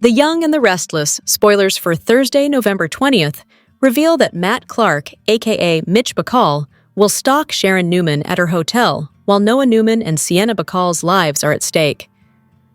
The Young and the Restless, spoilers for Thursday, November 20th, reveal that Matt Clark, aka Mitch Bacall, will stalk Sharon Newman at her hotel, while Noah Newman and Sienna Bacall's lives are at stake.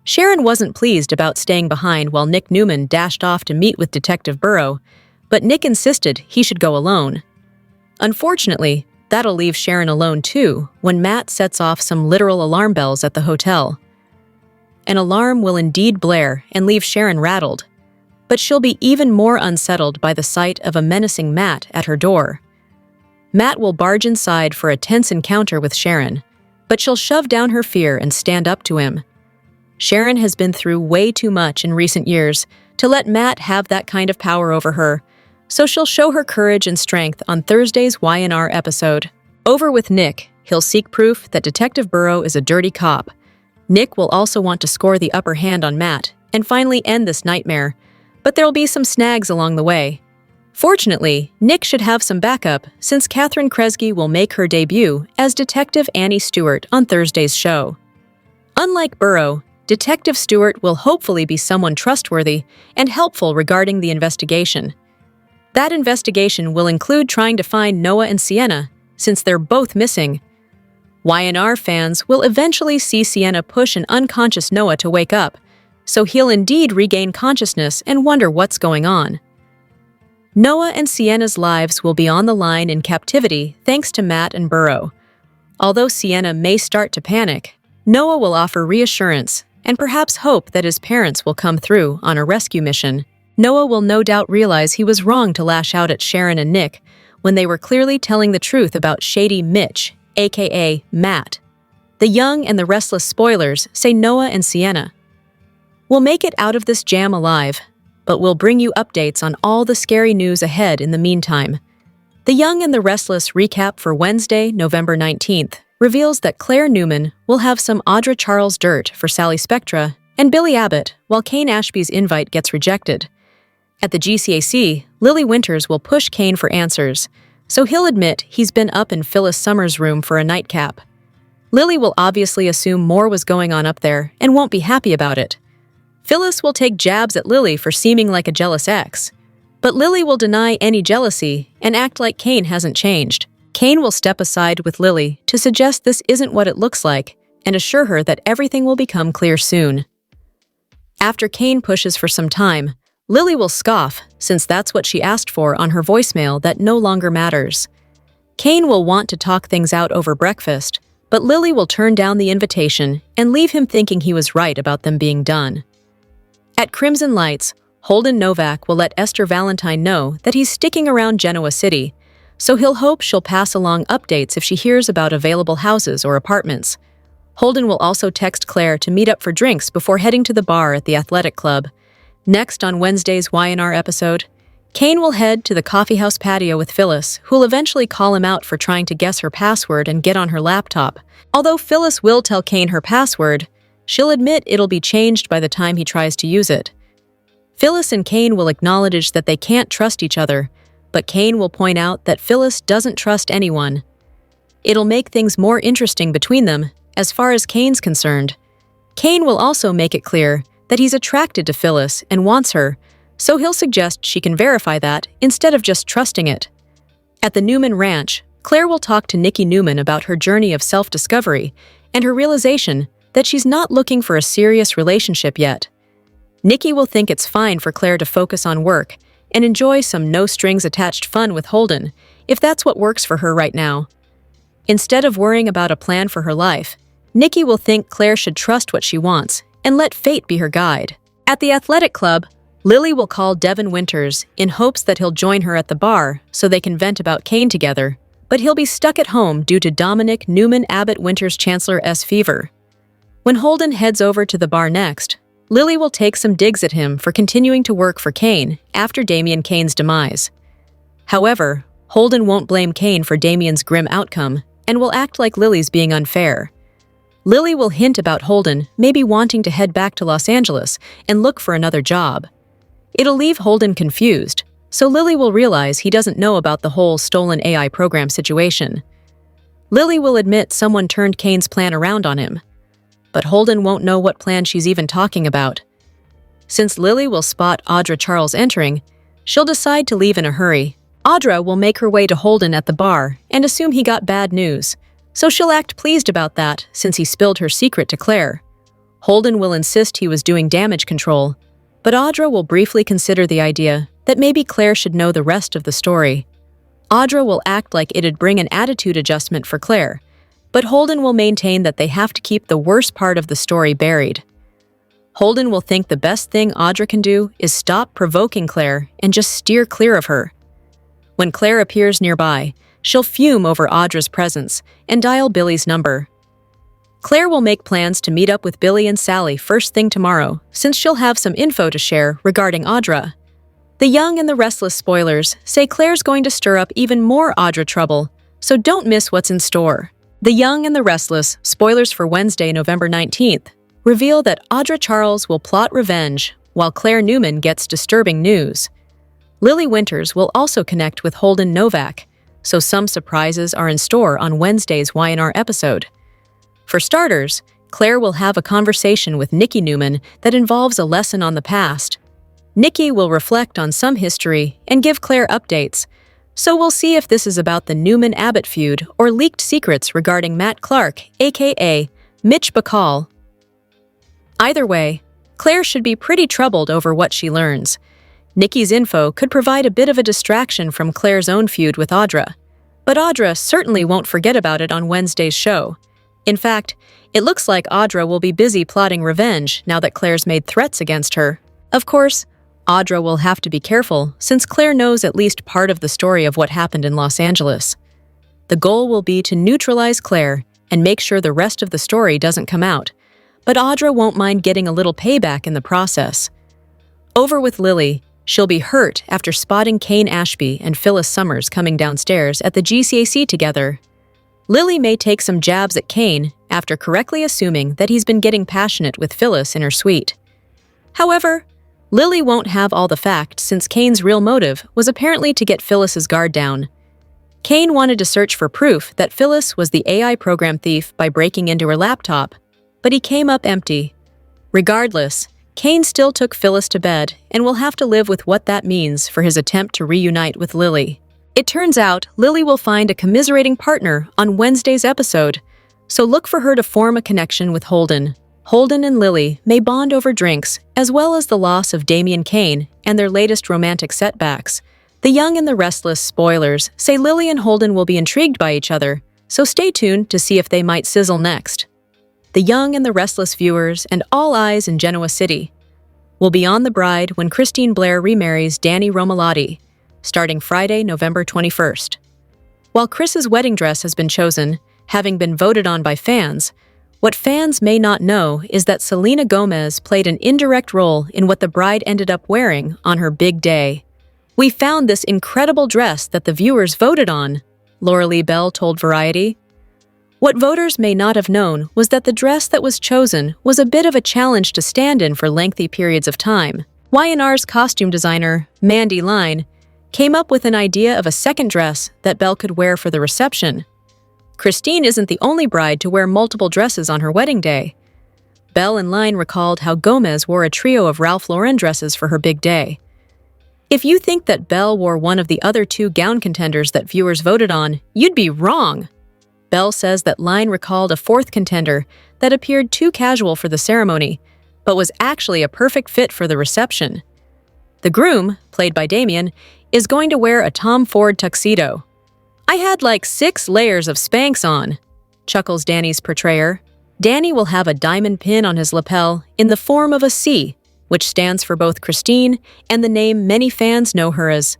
Sharon wasn't pleased about staying behind while Nick Newman dashed off to meet with Detective Burrow, but Nick insisted he should go alone. Unfortunately, that'll leave Sharon alone too when Matt sets off some literal alarm bells at the hotel. An alarm will indeed blare and leave Sharon rattled, but she'll be even more unsettled by the sight of a menacing Matt at her door. Matt will barge inside for a tense encounter with Sharon, but she'll shove down her fear and stand up to him. Sharon has been through way too much in recent years to let Matt have that kind of power over her, so she'll show her courage and strength on Thursday's Y&R episode. Over with Nick, he'll seek proof that Detective Burrow is a dirty cop. Nick will also want to score the upper hand on Matt and finally end this nightmare, but there'll be some snags along the way. Fortunately, Nick should have some backup since Catherine Kresge will make her debut as Detective Annie Stewart on Thursday's show. Unlike Burrow, Detective Stewart will hopefully be someone trustworthy and helpful regarding the investigation. That investigation will include trying to find Noah and Sienna, since they're both missing. Y&R fans will eventually see Sienna push an unconscious Noah to wake up, so he'll indeed regain consciousness and wonder what's going on. Noah and Sienna's lives will be on the line in captivity thanks to Matt and Burrow. Although Sienna may start to panic, Noah will offer reassurance and perhaps hope that his parents will come through on a rescue mission. Noah will no doubt realize he was wrong to lash out at Sharon and Nick when they were clearly telling the truth about shady Mitch, aka Matt. The Young and the Restless spoilers say Noah and Sienna will make it out of this jam alive, but we'll bring you updates on all the scary news ahead in the meantime. The Young and the Restless recap for Wednesday, November 19th, reveals that Claire Newman will have some Audra Charles dirt for Sally Spectra and Billy Abbott, while Kane Ashby's invite gets rejected. At the GCAC, Lily Winters will push Kane for answers, so he'll admit he's been up in Phyllis Summers' room for a nightcap. Lily will obviously assume more was going on up there and won't be happy about it. Phyllis will take jabs at Lily for seeming like a jealous ex, but Lily will deny any jealousy and act like Kane hasn't changed. Kane will step aside with Lily to suggest this isn't what it looks like and assure her that everything will become clear soon. After Kane pushes for some time, Lily will scoff since that's what she asked for on her voicemail that no longer matters. Kane will want to talk things out over breakfast, but Lily will turn down the invitation and leave him thinking he was right about them being done. At Crimson Lights, Holden Novak will let Esther Valentine know that he's sticking around Genoa City, so he'll hope she'll pass along updates if she hears about available houses or apartments. Holden will also text Claire to meet up for drinks before heading to the bar at the athletic club. Next on Wednesday's Y&R episode, Kane will head to the coffeehouse patio with Phyllis, who'll eventually call him out for trying to guess her password and get on her laptop. Although Phyllis will tell Kane her password, she'll admit it'll be changed by the time he tries to use it. Phyllis and Kane will acknowledge that they can't trust each other, but Kane will point out that Phyllis doesn't trust anyone. It'll make things more interesting between them, as far as Kane's concerned. Kane will also make it clear that he's attracted to Phyllis and wants her, so he'll suggest she can verify that instead of just trusting it. At the Newman Ranch, Claire will talk to Nikki Newman about her journey of self-discovery and her realization that she's not looking for a serious relationship yet. Nikki will think it's fine for Claire to focus on work and enjoy some no-strings-attached fun with Holden, if that's what works for her right now. Instead of worrying about a plan for her life, Nikki will think Claire should trust what she wants and let fate be her guide. At the athletic club, Lily will call Devin Winters in hopes that he'll join her at the bar so they can vent about Kane together, but he'll be stuck at home due to Dominic Newman Abbott Winters Chancellor S. fever. When Holden heads over to the bar next, Lily will take some digs at him for continuing to work for Kane after Damian Kane's demise. However, Holden won't blame Kane for Damian's grim outcome and will act like Lily's being unfair. Lily will hint about Holden maybe wanting to head back to Los Angeles and look for another job. It'll leave Holden confused, so Lily will realize he doesn't know about the whole stolen AI program situation. Lily will admit someone turned Kane's plan around on him, but Holden won't know what plan she's even talking about. Since Lily will spot Audra Charles entering, she'll decide to leave in a hurry. Audra will make her way to Holden at the bar and assume he got bad news, so she'll act pleased about that since he spilled her secret to Claire. Holden will insist he was doing damage control, but Audra will briefly consider the idea that maybe Claire should know the rest of the story. Audra will act like it'd bring an attitude adjustment for Claire, but Holden will maintain that they have to keep the worst part of the story buried. Holden will think the best thing Audra can do is stop provoking Claire and just steer clear of her. When Claire appears nearby, she'll fume over Audra's presence and dial Billy's number. Claire will make plans to meet up with Billy and Sally first thing tomorrow, since she'll have some info to share regarding Audra. The Young and the Restless spoilers say Claire's going to stir up even more Audra trouble, so don't miss what's in store. The Young and the Restless spoilers for Wednesday, November 19th, reveal that Audra Charles will plot revenge while Claire Newman gets disturbing news. Lily Winters will also connect with Holden Novak, so some surprises are in store on Wednesday's Y&R episode. For starters, Claire will have a conversation with Nikki Newman that involves a lesson on the past. Nikki will reflect on some history and give Claire updates, so we'll see if this is about the Newman-Abbott feud or leaked secrets regarding Matt Clark, aka Mitch Bacall. Either way, Claire should be pretty troubled over what she learns. Nikki's info could provide a bit of a distraction from Claire's own feud with Audra, but Audra certainly won't forget about it on Wednesday's show. In fact, it looks like Audra will be busy plotting revenge now that Claire's made threats against her. Of course, Audra will have to be careful since Claire knows at least part of the story of what happened in Los Angeles. The goal will be to neutralize Claire and make sure the rest of the story doesn't come out, but Audra won't mind getting a little payback in the process. Over with Lily, she'll be hurt after spotting Kane Ashby and Phyllis Summers coming downstairs at the GCAC together. Lily may take some jabs at Kane after correctly assuming that he's been getting passionate with Phyllis in her suite. However, Lily won't have all the facts since Kane's real motive was apparently to get Phyllis's guard down. Kane wanted to search for proof that Phyllis was the AI program thief by breaking into her laptop, but he came up empty. Regardless, Kane still took Phyllis to bed and will have to live with what that means for his attempt to reunite with Lily. It turns out Lily will find a commiserating partner on Wednesday's episode, so look for her to form a connection with Holden. Holden and Lily may bond over drinks, as well as the loss of Damian Kane and their latest romantic setbacks. The Young and the Restless spoilers say Lily and Holden will be intrigued by each other, so stay tuned to see if they might sizzle next. The Young and the Restless viewers and all eyes in Genoa City will be on the bride when Christine Blair remarries Danny Romalotti, starting Friday, November 21st. While Chris's wedding dress has been chosen, having been voted on by fans, what fans may not know is that Selena Gomez played an indirect role in what the bride ended up wearing on her big day. "We found this incredible dress that the viewers voted on," Laura Lee Bell told Variety. What voters may not have known was that the dress that was chosen was a bit of a challenge to stand in for lengthy periods of time. Y&R's costume designer, Mandy Line, came up with an idea of a second dress that Belle could wear for the reception. Christine isn't the only bride to wear multiple dresses on her wedding day. Belle and Line recalled how Gomez wore a trio of Ralph Lauren dresses for her big day. If you think that Belle wore one of the other two gown contenders that viewers voted on, you'd be wrong. Belle says that Line recalled a fourth contender that appeared too casual for the ceremony, but was actually a perfect fit for the reception. The groom, played by Damien, is going to wear a Tom Ford tuxedo. "I had like 6 layers of Spanx on," chuckles Danny's portrayer. Danny will have a diamond pin on his lapel in the form of a C, which stands for both Christine and the name many fans know her as,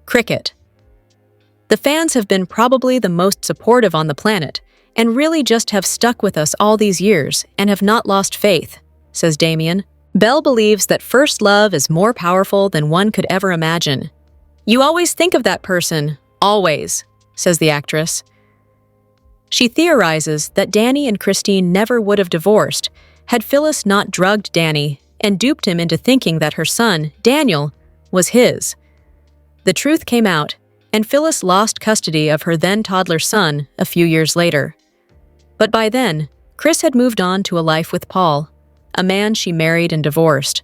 Cricket. The fans have been probably the most supportive on the planet, and really just have stuck with us all these years and have not lost faith, says Damien. Belle believes that first love is more powerful than one could ever imagine. "You always think of that person, always," says the actress. She theorizes that Danny and Christine never would have divorced had Phyllis not drugged Danny and duped him into thinking that her son, Daniel, was his. The truth came out, and Phyllis lost custody of her then-toddler son a few years later. But by then, Chris had moved on to a life with Paul, a man she married and divorced.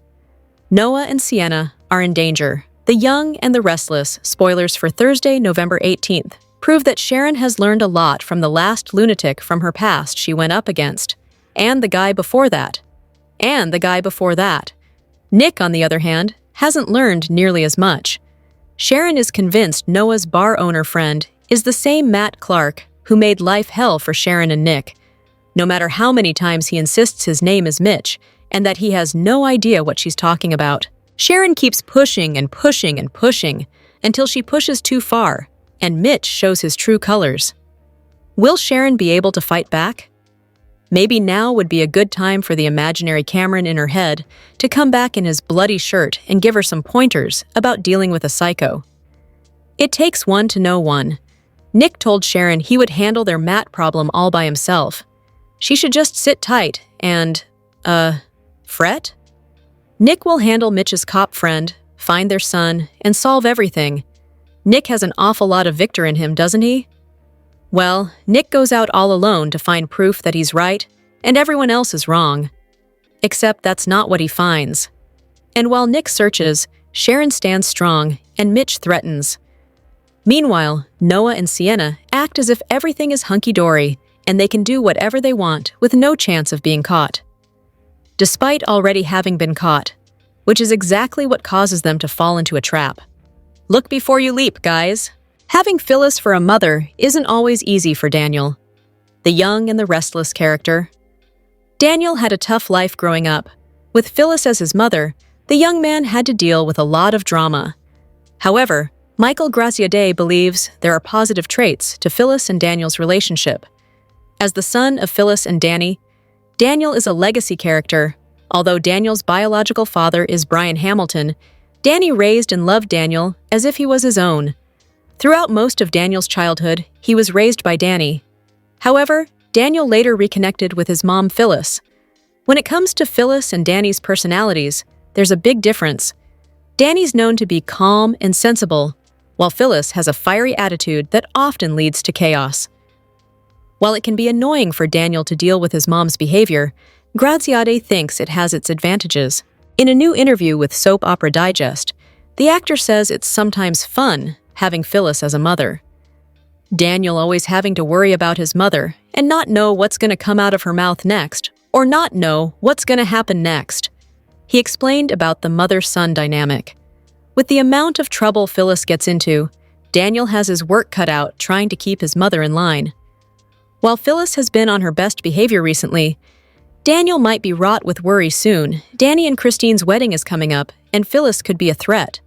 Noah and Sienna are in danger. The Young and the Restless, spoilers for Thursday, November 18th, prove that Sharon has learned a lot from the last lunatic from her past she went up against. And the guy before that. And the guy before that. Nick, on the other hand, hasn't learned nearly as much. Sharon is convinced Noah's bar owner friend is the same Matt Clark who made life hell for Sharon and Nick, no matter how many times he insists his name is Mitch and that he has no idea what she's talking about. Sharon keeps pushing and pushing and pushing until she pushes too far, and Mitch shows his true colors. Will Sharon be able to fight back? Maybe now would be a good time for the imaginary Cameron in her head to come back in his bloody shirt and give her some pointers about dealing with a psycho. It takes one to know one. Nick told Sharon he would handle their Matt problem all by himself. She should just sit tight and, fret? Nick will handle Mitch's cop friend, find their son, and solve everything. Nick has an awful lot of Victor in him, doesn't he? Well, Nick goes out all alone to find proof that he's right and everyone else is wrong. Except that's not what he finds. And while Nick searches, Sharon stands strong and Mitch threatens. Meanwhile, Noah and Sienna act as if everything is hunky-dory and they can do whatever they want with no chance of being caught. Despite already having been caught, which is exactly what causes them to fall into a trap. Look before you leap, guys. Having Phyllis for a mother isn't always easy for Daniel, the Young and the Restless character. Daniel had a tough life growing up. With Phyllis as his mother, the young man had to deal with a lot of drama. However, Michael Graziadei believes there are positive traits to Phyllis and Daniel's relationship. As the son of Phyllis and Danny, Daniel is a legacy character. Although Daniel's biological father is Brian Hamilton, Danny raised and loved Daniel as if he was his own. Throughout most of Daniel's childhood, he was raised by Danny. However, Daniel later reconnected with his mom, Phyllis. When it comes to Phyllis and Danny's personalities, there's a big difference. Danny's known to be calm and sensible, while Phyllis has a fiery attitude that often leads to chaos. While it can be annoying for Daniel to deal with his mom's behavior, Graziadei thinks it has its advantages. In a new interview with Soap Opera Digest, the actor says it's sometimes fun having Phyllis as a mother. Daniel always having to worry about his mother and not know what's going to come out of her mouth next, or not know what's going to happen next. He explained about the mother-son dynamic. With the amount of trouble Phyllis gets into, Daniel has his work cut out trying to keep his mother in line. While Phyllis has been on her best behavior recently, Daniel might be wrought with worry soon. Danny and Christine's wedding is coming up, and Phyllis could be a threat.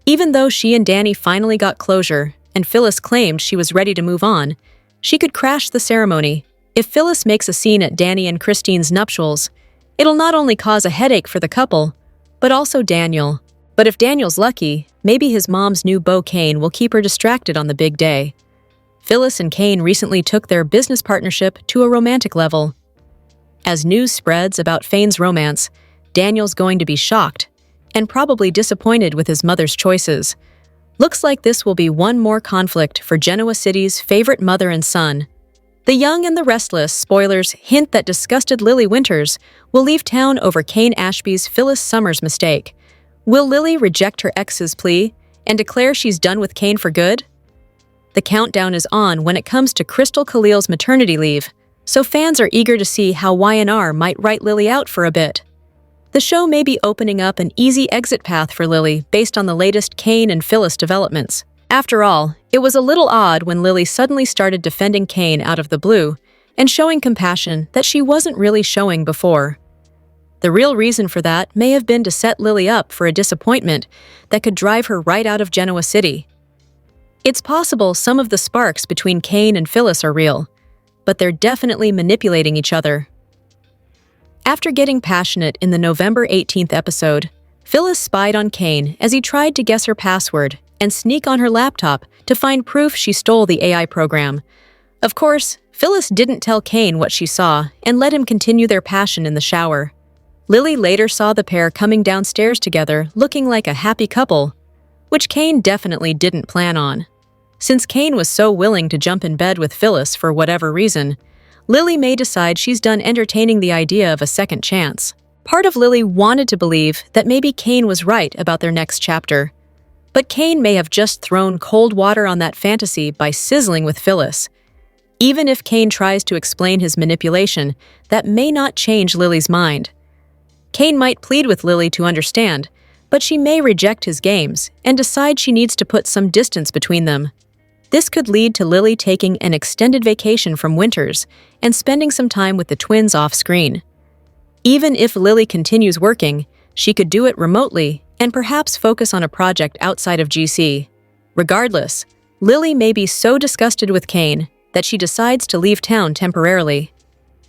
Even though she and Danny finally got closure, and Phyllis claimed she was ready to move on, she could crash the ceremony. If Phyllis makes a scene at Danny and Christine's nuptials, it'll not only cause a headache for the couple, but also Daniel. But if Daniel's lucky, maybe his mom's new beau Kane will keep her distracted on the big day. Phyllis and Kane recently took their business partnership to a romantic level. As news spreads about Fane's romance, Daniel's going to be shocked and probably disappointed with his mother's choices. Looks like this will be one more conflict for Genoa City's favorite mother and son. The Young and the Restless spoilers hint that disgusted Lily Winters will leave town over Kane Ashby's Phyllis Summers mistake. Will Lily reject her ex's plea and declare she's done with Kane for good? The countdown is on when it comes to Crystal Khalil's maternity leave, so fans are eager to see how Y&R might write Lily out for a bit. The show may be opening up an easy exit path for Lily based on the latest Kane and Phyllis developments. After all, it was a little odd when Lily suddenly started defending Kane out of the blue and showing compassion that she wasn't really showing before. The real reason for that may have been to set Lily up for a disappointment that could drive her right out of Genoa City. It's possible some of the sparks between Kane and Phyllis are real, but they're definitely manipulating each other. After getting passionate in the November 18th episode, Phyllis spied on Kane as he tried to guess her password and sneak on her laptop to find proof she stole the AI program. Of course, Phyllis didn't tell Kane what she saw and let him continue their passion in the shower. Lily later saw the pair coming downstairs together looking like a happy couple, which Kane definitely didn't plan on. Since Kane was so willing to jump in bed with Phyllis for whatever reason, Lily may decide she's done entertaining the idea of a second chance. Part of Lily wanted to believe that maybe Kane was right about their next chapter. But Kane may have just thrown cold water on that fantasy by sizzling with Phyllis. Even if Kane tries to explain his manipulation, that may not change Lily's mind. Kane might plead with Lily to understand, but she may reject his games and decide she needs to put some distance between them. This could lead to Lily taking an extended vacation from Winters and spending some time with the twins off-screen. Even if Lily continues working, she could do it remotely and perhaps focus on a project outside of GC. Regardless, Lily may be so disgusted with Kane that she decides to leave town temporarily.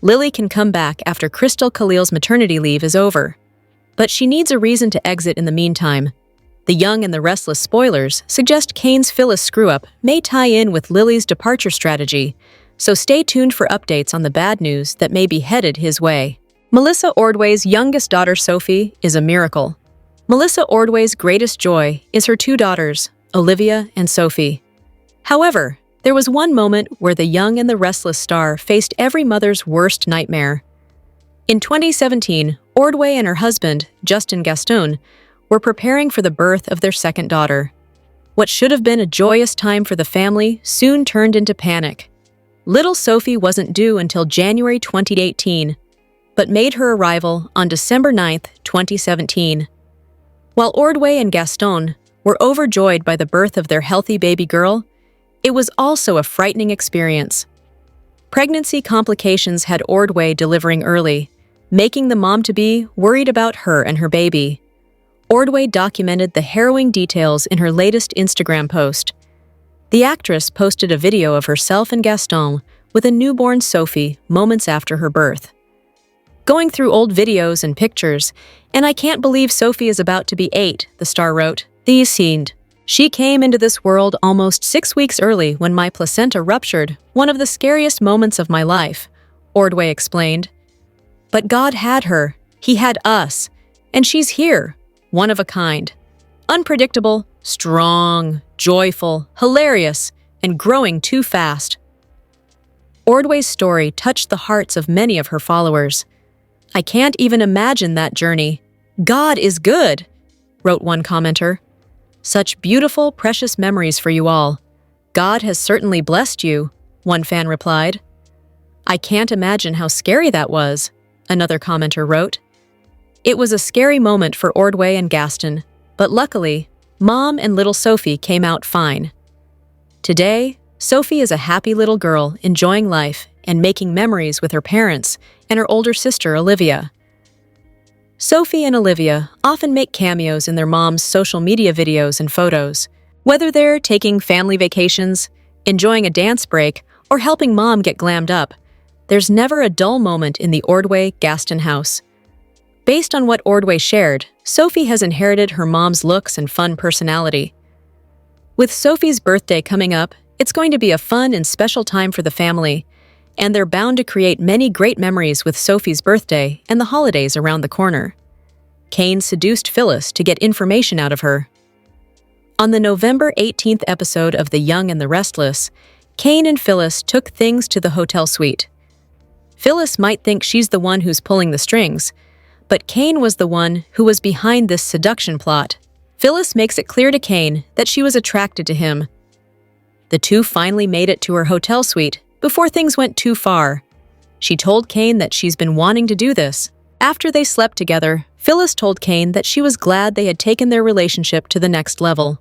Lily can come back after Crystal Khalil's maternity leave is over, but she needs a reason to exit in the meantime. The Young and the Restless spoilers suggest Kane's Phyllis screw-up may tie in with Lily's departure strategy, so stay tuned for updates on the bad news that may be headed his way. Melissa Ordway's youngest daughter Sophie is a miracle. Melissa Ordway's greatest joy is her two daughters, Olivia and Sophie. However, there was one moment where the Young and the Restless star faced every mother's worst nightmare. In 2017, Ordway and her husband, Justin Gaston, were preparing for the birth of their second daughter. What should have been a joyous time for the family soon turned into panic. Little Sophie wasn't due until January 2018, but made her arrival on December 9, 2017. While Ordway and Gaston were overjoyed by the birth of their healthy baby girl, it was also a frightening experience. Pregnancy complications had Ordway delivering early, making the mom-to-be worried about her and her baby. Ordway documented the harrowing details in her latest Instagram post. The actress posted a video of herself and Gaston with a newborn Sophie moments after her birth. Going through old videos and pictures, and I can't believe Sophie is about to be 8, the star wrote. These seemed. She came into this world almost 6 weeks early when my placenta ruptured, one of the scariest moments of my life, Ordway explained. But God had her, He had us, and she's here, one of a kind. Unpredictable, strong, joyful, hilarious, and growing too fast. Ordway's story touched the hearts of many of her followers. I can't even imagine that journey. God is good, wrote one commenter. Such beautiful, precious memories for you all. God has certainly blessed you, one fan replied. I can't imagine how scary that was, another commenter wrote. It was a scary moment for Ordway and Gaston, but luckily, Mom and little Sophie came out fine. Today, Sophie is a happy little girl enjoying life and making memories with her parents and her older sister, Olivia. Sophie and Olivia often make cameos in their mom's social media videos and photos. Whether they're taking family vacations, enjoying a dance break, or helping Mom get glammed up, there's never a dull moment in the Ordway-Gaston house. Based on what Ordway shared, Sophie has inherited her mom's looks and fun personality. With Sophie's birthday coming up, it's going to be a fun and special time for the family, and they're bound to create many great memories with Sophie's birthday and the holidays around the corner. Kane seduced Phyllis to get information out of her. On the November 18th episode of The Young and the Restless, Kane and Phyllis took things to the hotel suite. Phyllis might think she's the one who's pulling the strings, but Kane was the one who was behind this seduction plot. Phyllis makes it clear to Kane that she was attracted to him. The two finally made it to her hotel suite before things went too far. She told Kane that she's been wanting to do this. After they slept together, Phyllis told Kane that she was glad they had taken their relationship to the next level.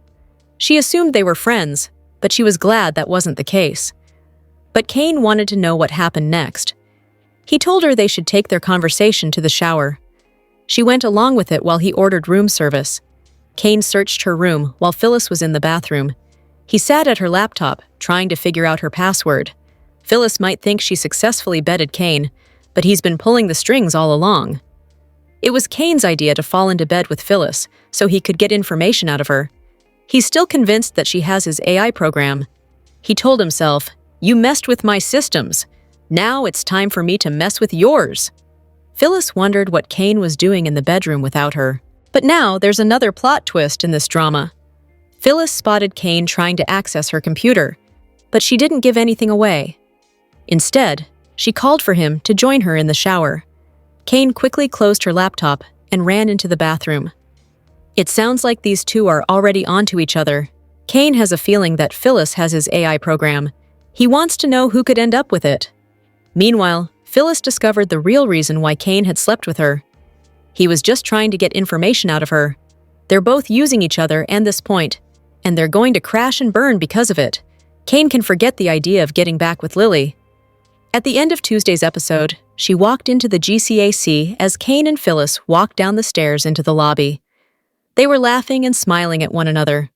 She assumed they were friends, but she was glad that wasn't the case. But Kane wanted to know what happened next. He told her they should take their conversation to the shower. She went along with it while he ordered room service. Kane searched her room while Phyllis was in the bathroom. He sat at her laptop, trying to figure out her password. Phyllis might think she successfully bedded Kane, but he's been pulling the strings all along. It was Kane's idea to fall into bed with Phyllis so he could get information out of her. He's still convinced that she has his AI program. He told himself, "You messed with my systems. Now it's time for me to mess with yours." Phyllis wondered what Kane was doing in the bedroom without her. But now there's another plot twist in this drama. Phyllis spotted Kane trying to access her computer, but she didn't give anything away. Instead, she called for him to join her in the shower. Kane quickly closed her laptop and ran into the bathroom. It sounds like these two are already onto each other. Kane has a feeling that Phyllis has his AI program. He wants to know who could end up with it. Meanwhile, Phyllis discovered the real reason why Kane had slept with her. He was just trying to get information out of her. They're both using each other and this point, and they're going to crash and burn because of it. Kane can forget the idea of getting back with Lily. At the end of Tuesday's episode, she walked into the GCAC as Kane and Phyllis walked down the stairs into the lobby. They were laughing and smiling at one another.